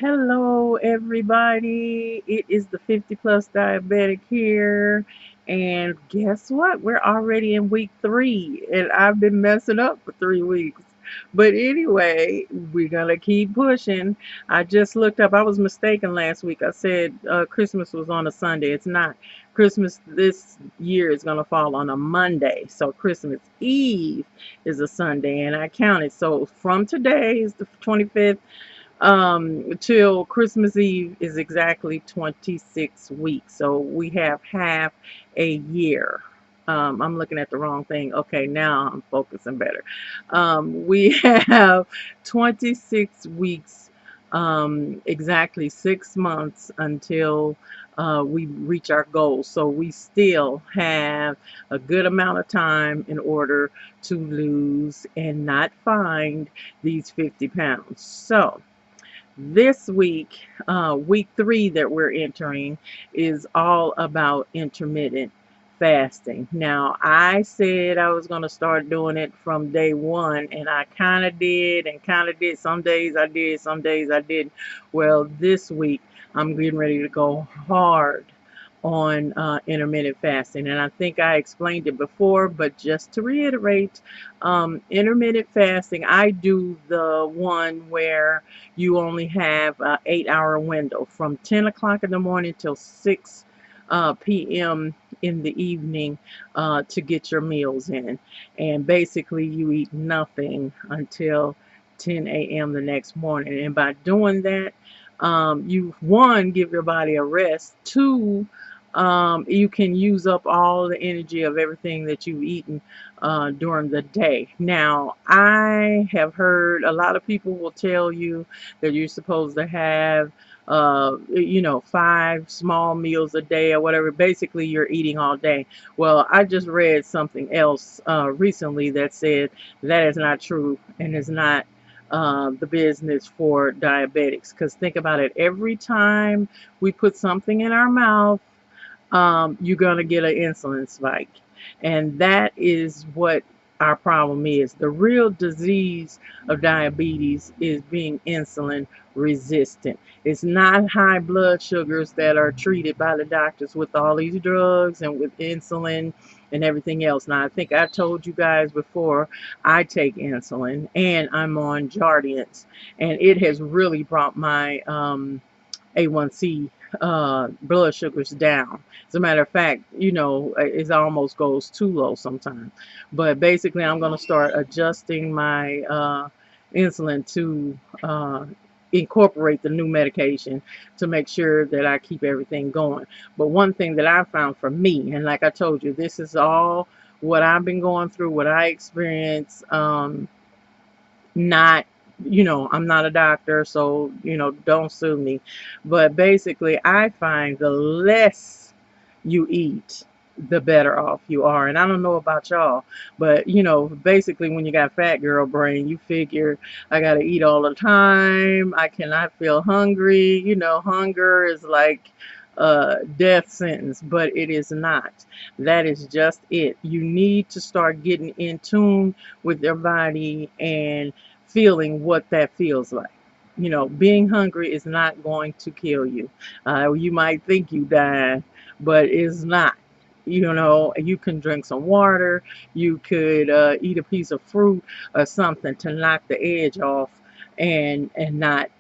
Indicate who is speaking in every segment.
Speaker 1: Hello, everybody. It is the 50 plus diabetic here. And guess what? We're already in week 3, and I've been messing up for 3 weeks. But anyway, we're going to keep pushing. I just looked up, I was mistaken last week. I said Christmas was on a Sunday. It's not. Christmas this year is going to fall on a Monday. So Christmas Eve is a Sunday, and I counted. So from today is the 25th till Christmas Eve is exactly 26 weeks. So we have half a year. I'm looking at the wrong thing. Okay, now I'm focusing better. We have 26 weeks, exactly 6 months until we reach our goal. So we still have a good amount of time in order to lose and not find these 50 pounds. So this week, week 3 that we're entering, is all about intermittent fasting. Now, I said I was going to start doing it from day 1, and I kind of did and kind of did. Some days I did, some days I didn't. Well, this week, I'm getting ready to go hard on intermittent fasting. And I think I explained it before, but just to reiterate, intermittent fasting, I do the one where you only have an 8-hour window from 10 o'clock in the morning till 6 p.m. in the evening to get your meals in. And basically, you eat nothing until 10 a.m. the next morning. And by doing that, you, one, give your body a rest. Two, you can use up all the energy of everything that you've eaten during the day. Now, I have heard a lot of people will tell you that you're supposed to have, 5 small meals a day or whatever. Basically, you're eating all day. Well, I just read something else recently that said that is not true and is not the business for diabetics. Because think about it, every time we put something in our mouth, you're going to get an insulin spike. And that is what our problem is. The real disease of diabetes is being insulin resistant. It's not high blood sugars that are treated by the doctors with all these drugs and with insulin and everything else. Now, I think I told you guys before, I take insulin and I'm on Jardiance, and it has really brought my A1C blood sugars down. As a matter of fact, it almost goes too low sometimes. But basically, I'm going to start adjusting my insulin to incorporate the new medication to make sure that I keep everything going. But one thing that I found for me, and like I told you, this is all what I've been going through, what I experienced. Not, I'm not a doctor, so, don't sue me. But basically, I find the less you eat, the better off you are. And I don't know about y'all, but, basically, when you got fat girl brain, you figure I got to eat all the time. I cannot feel hungry. Hunger is like death sentence, but it is not. That is just it. You need to start getting in tune with your body and feeling what that feels like. Being hungry is not going to kill you. You might think you died, but it's not. You can drink some water. You could eat a piece of fruit or something to knock the edge off and not,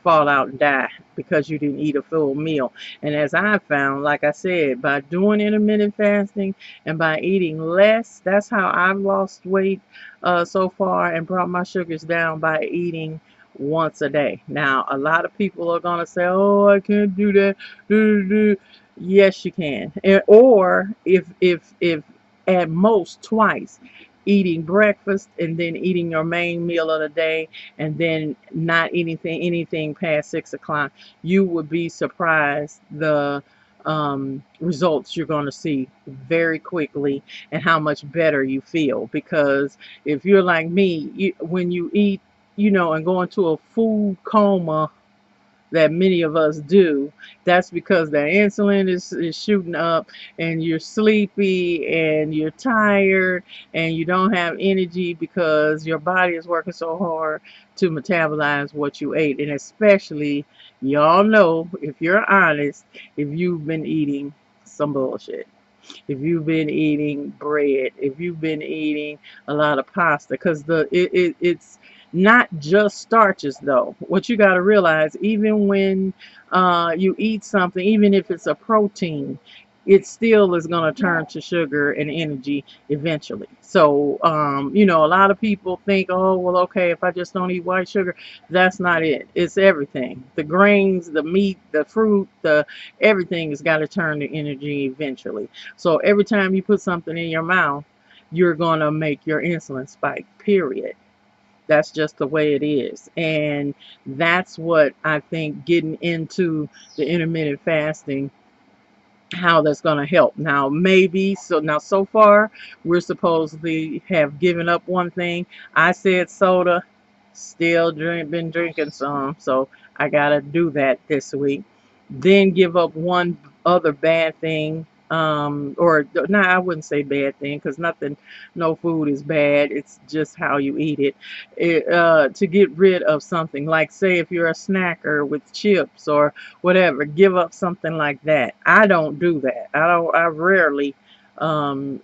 Speaker 1: fall out and die because you didn't eat a full meal. And as I found, like I said, by doing intermittent fasting and by eating less, that's how I've lost weight so far and brought my sugars down, by eating once a day. Now, a lot of people are going to say, oh, I can't do that. Yes, you can. Or if at most twice, eating breakfast and then eating your main meal of the day and then not eating anything past 6 o'clock, you would be surprised the results you're going to see very quickly and how much better you feel. Because if you're like me, when you eat, and go into a food coma, that many of us do, that's because that insulin is shooting up, and you're sleepy and you're tired and you don't have energy because your body is working so hard to metabolize what you ate. And especially, y'all know, if you're honest, if you've been eating some bullshit, if you've been eating bread, if you've been eating a lot of pasta, because it's not just starches though. What you got to realize, even when you eat something, even if it's a protein, it still is going to turn to sugar and energy eventually. So, a lot of people think, oh, well, okay, if I just don't eat white sugar, that's not it. It's everything. The grains, the meat, the fruit, the everything has got to turn to energy eventually. So every time you put something in your mouth, you're going to make your insulin spike, period. That's just the way it is. And that's what I think getting into the intermittent fasting, how that's going to help. Now, maybe, so far, we're supposedly have given up one thing. I said soda, still been drinking some, so I got to do that this week. Then give up one other bad thing. Or no, I wouldn't say bad thing, because nothing, no food is bad. It's just how you eat it. To get rid of something, like say if you're a snacker with chips or whatever, give up something like that. I don't do that. I rarely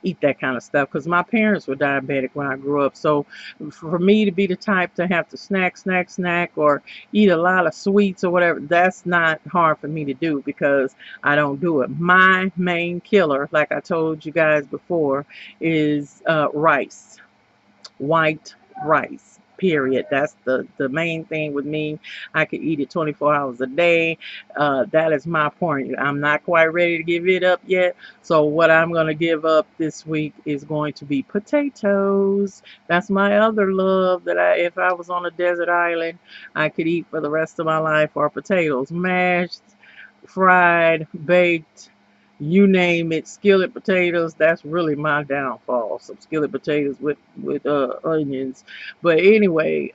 Speaker 1: eat that kind of stuff, because my parents were diabetic when I grew up. So for me to be the type to have to snack, or eat a lot of sweets or whatever, that's not hard for me to do, because I don't do it. My main killer, like I told you guys before, is rice, white rice, period. That's the main thing with me. I could eat it 24 hours a day. That is my point. I'm not quite ready to give it up yet. So what I'm going to give up this week is going to be potatoes. That's my other love, that if I was on a desert island, I could eat for the rest of my life, or potatoes, mashed, fried, baked, you name it. Skillet potatoes, that's really my downfall. Some skillet potatoes with onions. But anyway,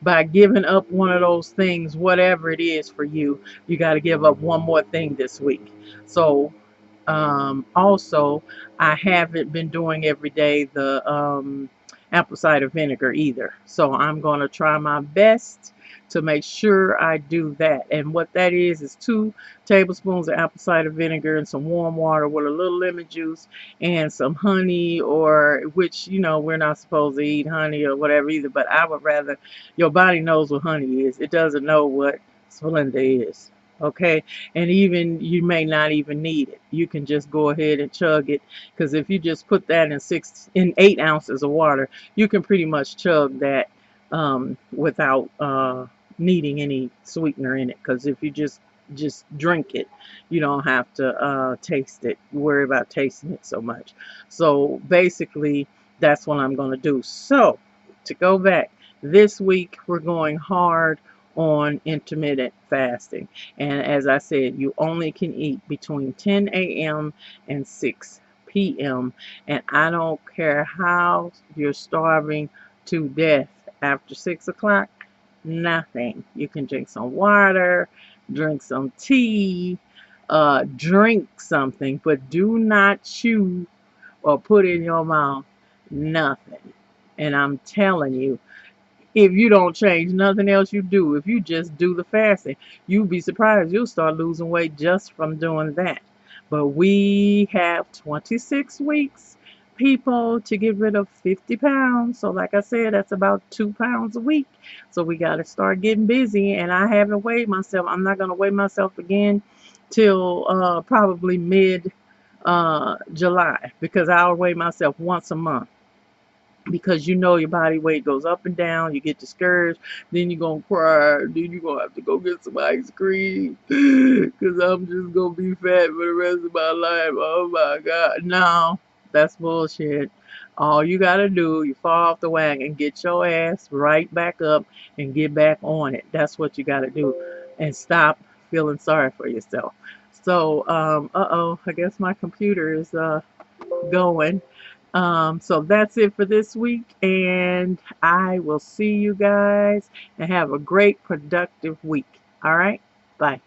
Speaker 1: by giving up one of those things, whatever it is for you, you got to give up one more thing this week. So also, I haven't been doing every day the apple cider vinegar either. So I'm going to try my best to make sure I do that. And what that is 2 tablespoons of apple cider vinegar and some warm water with a little lemon juice and some honey, or which, we're not supposed to eat honey or whatever either, but I would rather, your body knows what honey is. It doesn't know what Splenda is. Okay, and even you may not even need it. You can just go ahead and chug it, because if you just put that in 8 ounces of water, you can pretty much chug that without needing any sweetener in it. Because if you just drink it, you don't have to taste it, worry about tasting it so much. So basically, that's what I'm going to do. So to go back, this week we're going hard on intermittent fasting. And as I said, you only can eat between 10 a.m. and 6 p.m. And I don't care how you're starving to death after 6 o'clock, nothing. You can drink some water, drink some tea, drink something, but do not chew or put in your mouth nothing. And I'm telling you, if you don't change nothing else you do, if you just do the fasting, you'll be surprised. You'll start losing weight just from doing that. But we have 26 weeks, people, to get rid of 50 pounds. So like I said, that's about 2 pounds a week. So we got to start getting busy. And I haven't weighed myself. I'm not going to weigh myself again till probably mid July, because I'll weigh myself once a month, because your body weight goes up and down, you get discouraged, then you're gonna cry, then you're gonna have to go get some ice cream because I'm just gonna be fat for the rest of my life. Oh my God. No, that's bullshit. All you gotta do, you fall off the wagon, get your ass right back up and get back on it. That's what you gotta do. And stop feeling sorry for yourself. So, uh-oh, I guess my computer is going. So that's it for this week, and I will see you guys and have a great productive week. All right? Bye.